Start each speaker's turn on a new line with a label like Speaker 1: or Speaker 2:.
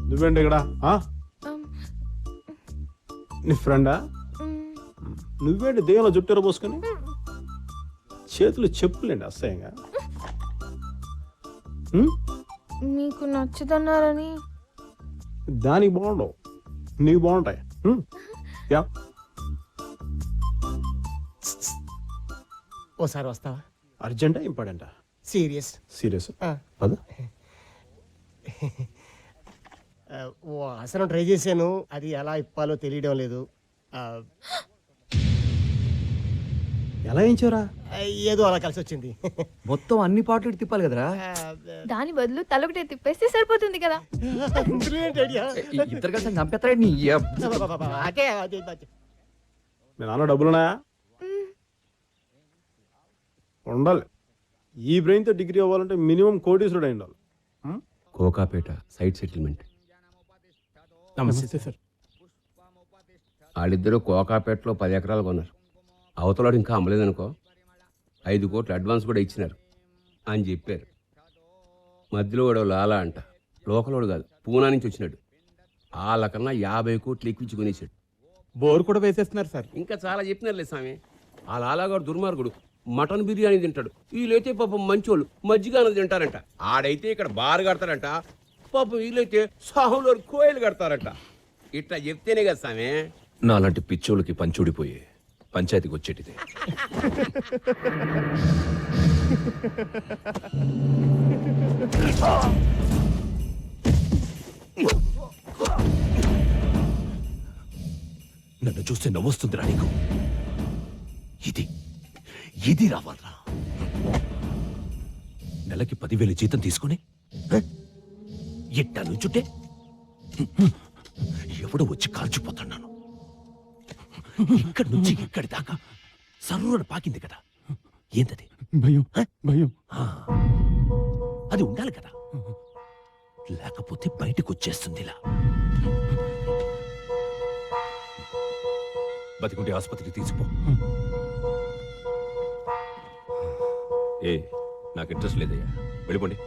Speaker 1: నువ్వేంటి ఇక్కడ నీ ఫ్రెండా? నువ్వేంటి దేయంలో జుట్టెర పోసుకొని చేతులు చెప్పులేండి అసహ్యంగా.
Speaker 2: నీకు నచ్చదన్నారని.
Speaker 1: దానికి బాగుండవు, నీకు బాగుంటాయి. యా
Speaker 3: ఓసారి వస్తావా?
Speaker 1: అర్జెంటా ఇంపార్టెంటా?
Speaker 3: సీరియస్.
Speaker 1: సీరియస్ పద.
Speaker 3: ఓ ఆసనం ట్రై చేశాను, అది ఎలా ఇప్పాలో తెలియడం లేదు.
Speaker 1: ఎలా ఏంచారా?
Speaker 3: ఏదో అలా కలిసి వచ్చింది.
Speaker 4: మొత్తం అన్ని పాటలు తిప్పాలి కదరా.
Speaker 2: దాని బదులు తలొకటే తిప్పేస్తే సరిపోతుంది కదా.
Speaker 4: ఇద్దరు కలిసి చంపేస్తారా నీ
Speaker 1: మీ నాన్న డబ్బులున్నాయా? ఉండాలి. ఈ బ్రెయిన్తో డిగ్రీ అవ్వాలంటే మినిమం కోటీశ్వరుడు అయి ఉండాలి.
Speaker 5: Kokapet site settlement.
Speaker 1: నమస్తే సార్.
Speaker 5: వాళ్ళిద్దరూ కోకాపేటలో 10 ఎకరాలు కొన్నారు. అవతలాడు ఇంకా అమ్మలేదనుకో, 5 కోట్లు అడ్వాన్స్ కూడా ఇచ్చినారు అని చెప్పారు. మధ్యలో వాడు లాలా అంట, లోకలోడు కాదు, పూనా నుంచి వచ్చినాడు. వాళ్ళకన్నా 50 కోట్లు ఎక్కించి కొనేసాడు.
Speaker 1: బోర్ కూడా వేసేస్తున్నారు సార్.
Speaker 5: ఇంకా చాలా చెప్పినారులే స్వామి. ఆ లాలాగాడు దుర్మార్గుడు, మటన్ బిర్యానీ తింటాడు. వీళ్ళైతే పాపం మంచోళ్ళు మజ్జిగ అన్నది తింటారంట. ఆడైతే ఇక్కడ బార్ కడతారంట, పాపం వీళ్ళైతే సాహులో కోయలు కడతారంట. ఇట్లా చెప్తేనే కదా స్వామి.
Speaker 6: నాలాంటి పిచ్చోళ్ళకి పంచుడిపోయి పంచాయతీకి వచ్చేటిది. నన్ను చూస్తే నవ్వొస్తుందిరా నీకు? ఇది రావాలరా. నెలకి 10,000 జీతం తీసుకుని ఎట్టా నుంచుంటే ఎవడో వచ్చి కాల్చిపోతున్నాను. ఇక్కడి నుంచి ఇక్కడి దాకా సర్రున పాకింది కదా, ఏంటది?
Speaker 1: భయం. భయం
Speaker 6: అది ఉండాలి కదా, లేకపోతే బయటకు వచ్చేస్తుంది. ఇలా బతికుంటే ఆసుపత్రికి తీసిపో. నాకు ఇంట్రెస్ట్ లేదయ్యా, వెళ్ళిపోండి.